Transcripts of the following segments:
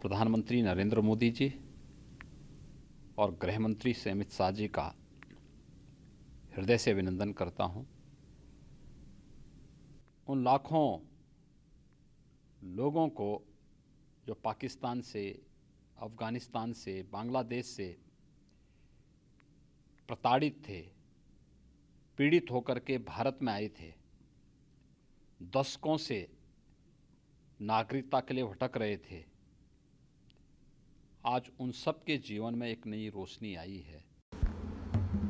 प्रधानमंत्री नरेंद्र मोदी जी और गृह मंत्री श्री अमित शाह जी का हृदय से अभिनंदन करता हूं। उन लाखों लोगों को जो पाकिस्तान से, अफ़गानिस्तान से, बांग्लादेश से प्रताड़ित थे, पीड़ित होकर के भारत में आए थे, दशकों से नागरिकता के लिए भटक रहे थे, आज उन सब के जीवन में एक नई रोशनी आई है।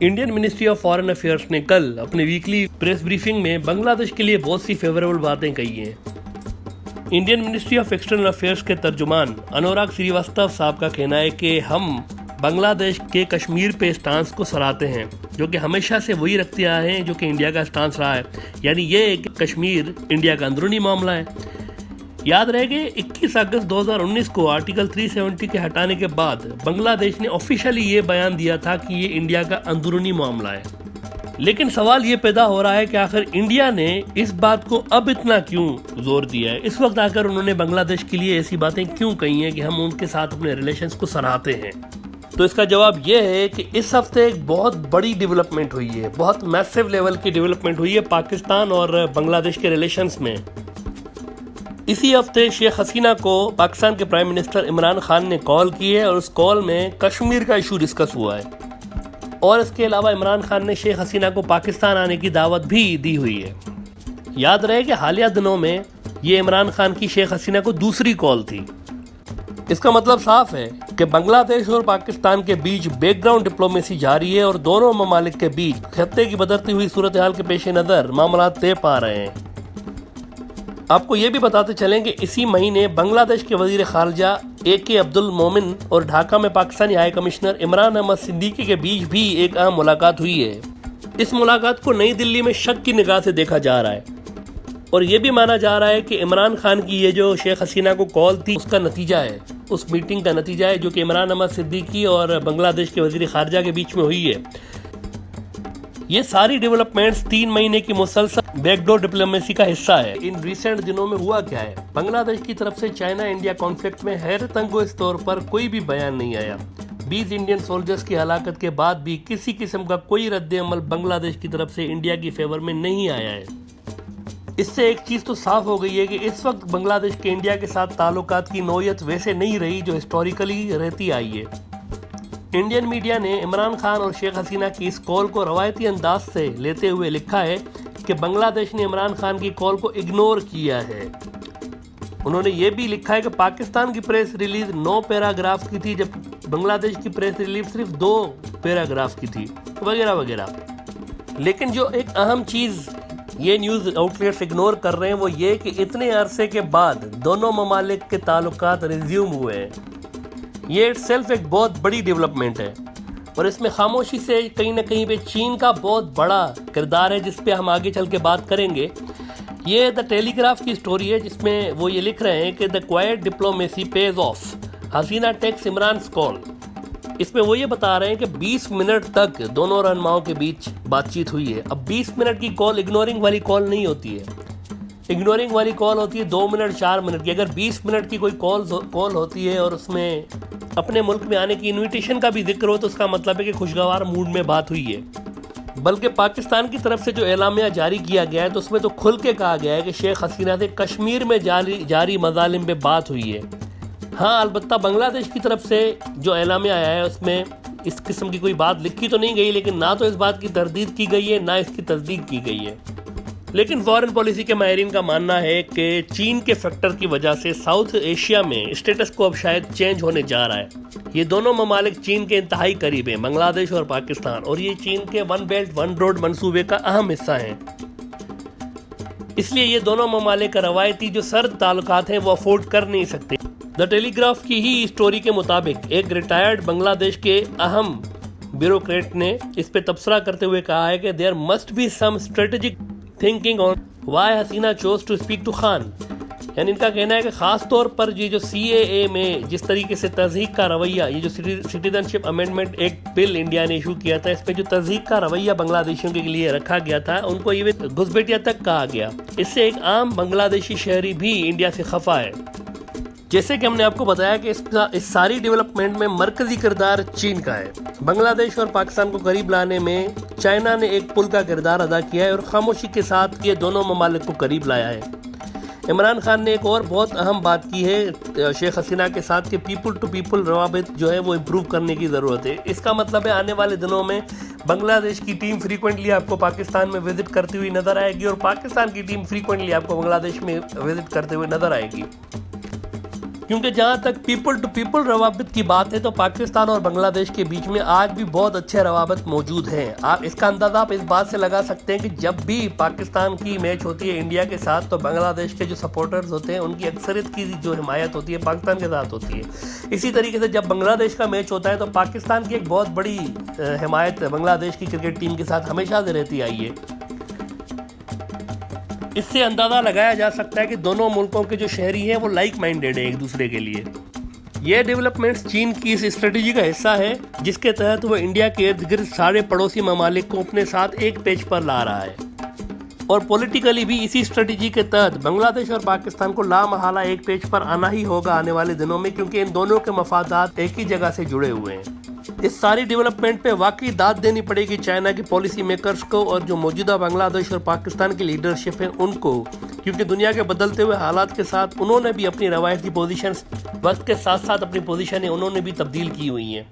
Indian ministry of foreign affairs ने कल अपने वीकली प्रेस ब्रीफिंग में बांग्लादेश के लिए बहुत सी फेवरेबल बातें कही हैं। Indian ministry of external affairs के तर्जुमान अनुराग श्रीवास्तव साहब का कहना है कि हम बांग्लादेश के कश्मीर पे स्टांस को सराहते हैं, जो कि हमेशा से वही रखते आए हैं जो कि इंडिया का स्टांस रहा है, यानी ये कि कश्मीर इंडिया का अंदरूनी मामला है। याद रहे कि 21 अगस्त 2019 को आर्टिकल 370 के हटाने के बाद बांग्लादेश ने ऑफिशियली ये बयान दिया था कि ये इंडिया का अंदरूनी मामला है। लेकिन सवाल ये पैदा हो रहा है कि आखिर इंडिया ने इस बात को अब इतना क्यों जोर दिया है, इस वक्त आकर उन्होंने बांग्लादेश के लिए ऐसी बातें क्यों कही हैं कि हम उनके साथ अपने रिलेशंस को सराहते हैं। तो इसका जवाब ये है कि इस हफ्ते एक बहुत बड़ी डेवलपमेंट हुई है, बहुत मैसिव लेवल की डेवलपमेंट हुई है पाकिस्तान और बांग्लादेश के रिलेशंस में। इसी हफ्ते शेख हसीना को पाकिस्तान के प्राइम मिनिस्टर इमरान खान ने कॉल की है और उस कॉल में कश्मीर का इशू डिस्कस हुआ है। और इसके अलावा इमरान खान ने शेख हसीना को पाकिस्तान आने की दावत भी दी हुई है। याद रहे कि हालिया दिनों में ये इमरान खान की शेख हसीना को दूसरी कॉल थी। इसका मतलब साफ है कि बांग्लादेश और पाकिस्तान के बीच बैकग्राउंड डिप्लोमेसी जारी है और दोनों ममालिक के बीच खत्ते की बदलती हुई सूरत हाल के पेश नज़र मामला तय पा रहे हैं। आपको ये भी बताते चलें कि इसी महीने बांग्लादेश के वजीर खारजा AK अब्दुल मोमिन और ढाका में पाकिस्तानी हाई कमिश्नर इमरान अहमद सिद्दीकी के बीच भी एक अहम मुलाकात हुई है। इस मुलाकात को नई दिल्ली में शक की निगाह से देखा जा रहा है और ये भी माना जा रहा है कि इमरान खान की ये जो शेख हसीना को कॉल थी उसका नतीजा है, उस मीटिंग का नतीजा है जो कि इमरान अहमद सिद्दीकी और बांग्लादेश के वजीर खारजा के बीच में हुई है। ये सारी डेवलपमेंट्स 3 महीने की मुसलसल बैकडोर डिप्लोमेसी का हिस्सा है। इन रिसेंट दिनों में हुआ क्या है, बांग्लादेश की तरफ से चाइना इंडिया कॉन्फ्लिक्ट में हैरत अंगेज तौर पर कोई भी बयान नहीं आया। 20 इंडियन सोल्जर्स की हलाकत के बाद भी किसी किस्म का कोई रद्द-ए-अमल बांग्लादेश की तरफ से इंडिया की फेवर में नहीं आया है। इससे एक चीज तो साफ हो गई है कि इस वक्त बांग्लादेश के इंडिया के साथ ताल्लुकात की नौयत वैसे नहीं रही जो हिस्टोरिकली रहती आई है। इंडियन मीडिया ने इमरान खान और शेख हसीना की इस कॉल को रवायती अंदाज से लेते हुए लिखा है कि बांग्लादेश ने इमरान खान की कॉल को इग्नोर किया है। उन्होंने ये भी लिखा है कि पाकिस्तान की प्रेस रिलीज 9 पैराग्राफ की थी, जब बांग्लादेश की प्रेस रिलीज सिर्फ 2 पैराग्राफ की थी, वगैरह वगैरह। लेकिन जो एक अहम चीज़ ये न्यूज़ आउटलेट्स इग्नोर कर रहे हैं वो ये कि इतने अरसे के बाद दोनों ममालिक के ताल्लुकात रिज्यूम हुए हैं। ये इटसेल्फ एक बहुत बड़ी डेवलपमेंट है और इसमें खामोशी से कहीं ना कहीं पे चीन का बहुत बड़ा किरदार है, जिस पे हम आगे चल के बात करेंगे। ये द टेलीग्राफ की स्टोरी है जिसमें वो ये लिख रहे हैं कि the quiet diplomacy page of, Hasina takes Imran call. इसमें वो ये बता रहे हैं कि 20 मिनट तक दोनों रहनुमाओं के बीच बातचीत हुई है। अब 20 मिनट की कॉल इग्नोरिंग वाली कॉल नहीं होती है, इग्नोरिंग वाली कॉल होती है 2 मिनट 4 मिनट की। अगर 20 मिनट की कोई कॉल होती है और उसमें अपने मुल्क में आने की इनविटेशन का भी जिक्र हो तो उसका मतलब है कि खुशगवार मूड में बात हुई है। बल्कि पाकिस्तान की तरफ से जो एलामिया जारी किया गया है तो उसमें तो खुल के कहा गया है कि शेख हसीना से कश्मीर में जारी मजालिम पे बात हुई है। हाँ, अलबत्ता बांग्लादेश की तरफ से जो एलामिया आया है उसमें इस किस्म की कोई बात लिखी तो नहीं गई, लेकिन ना तो इस बात की तरदीद की गई है ना इसकी तस्दीक की गई है। लेकिन फॉरेन पॉलिसी के माहिरीन का मानना है कि चीन के फैक्टर की वजह से साउथ एशिया में स्टेटस को अब शायद चेंज होने जा रहा है। ये दोनों ममालिक चीन के इंतहाई करीब हैं, बांग्लादेश और पाकिस्तान, और ये चीन के वन बेल्ट वन रोड मंसूबे का अहम हिस्सा हैं। इसलिए ये दोनों ममालिक का रवायती जो सर्द ताल्लुकात हैं वो अफोर्ड कर नहीं सकते। द टेलीग्राफ की ही स्टोरी के मुताबिक एक रिटायर्ड बांग्लादेश के अहम ब्यूरोक्रेट ने इस पे तबसरा करते हुए कहा है कि there must be some strategic thinking on why Hasina chose to speak to Khan. यानी इनका कहना है कि ख़ास तौर पर ये जो CAA में जिस तरीके से तज़हीक का रवैया, ये जो citizenship amendment act bill India ने इशू किया था, इस पर जो तज़हीक का रवैया बांग्लादेशियों के लिए रखा गया था, उनको ये घुसपैठिया तक कहा गया। इससे एक आम बांग्लादेशी शहरी भी इंडिया से खफा है। जैसे कि हमने आपको बताया कि इस सारी डेवलपमेंट में मरकजी किरदार चीन का है। बांग्लादेश और पाकिस्तान को करीब लाने में चाइना ने एक पुल का किरदार अदा किया है और खामोशी के साथ ये दोनों ममालिक को करीब लाया है। इमरान खान ने एक और बहुत अहम बात की है शेख हसीना के साथ कि पीपल टू पीपल रवाबित जो है वो इम्प्रूव करने की ज़रूरत है। इसका मतलब है आने वाले दिनों में बांग्लादेश की टीम फ्रीक्वेंटली आपको पाकिस्तान में विजिट करती हुई नज़र आएगी और पाकिस्तान की टीम फ्रीक्वेंटली आपको बांग्लादेश में विजिट करते हुए नज़र आएगी, क्योंकि जहाँ तक पीपल टू पीपल रवाबित की बात है तो पाकिस्तान और बांग्लादेश के बीच में आज भी बहुत अच्छे रवाबित मौजूद हैं। आप इसका अंदाज़ा आप इस बात से लगा सकते हैं कि जब भी पाकिस्तान की मैच होती है इंडिया के साथ तो बांग्लादेश के जो सपोर्टर्स होते हैं उनकी अक्सरियत की जो हिमायत होती है पाकिस्तान के साथ होती है। इसी तरीके से जब बांग्लादेश का मैच होता है तो पाकिस्तान की एक बहुत बड़ी हिमायत बांग्लादेश की क्रिकेट टीम के साथ हमेशा से रहती आई है। इससे अंदाज़ा लगाया जा सकता है कि दोनों मुल्कों के जो शहरी हैं वो लाइक माइंडेड हैं एक दूसरे के लिए। ये डेवलपमेंट्स चीन की इस स्ट्रेटजी का हिस्सा है जिसके तहत वो इंडिया के इर्द गिर्द सारे पड़ोसी ममालिक को अपने साथ एक पेज पर ला रहा है और पॉलिटिकली भी इसी स्ट्रेटजी के तहत बांग्लादेश और पाकिस्तान को लामहला एक पेज पर आना ही होगा आने वाले दिनों में, क्योंकि इन दोनों के मफादात एक ही जगह से जुड़े हुए हैं। इस सारी डेवलपमेंट पे वाकई दाद देनी पड़ेगी चाइना के पॉलिसी मेकर्स को और जो मौजूदा बांग्लादेश और पाकिस्तान की लीडरशिप है उनको, क्योंकि दुनिया के बदलते हुए हालात के साथ उन्होंने भी अपनी रवायती पोजीशन वक्त के साथ साथ अपनी पोजीशन उन्होंने भी तब्दील की हुई हैं।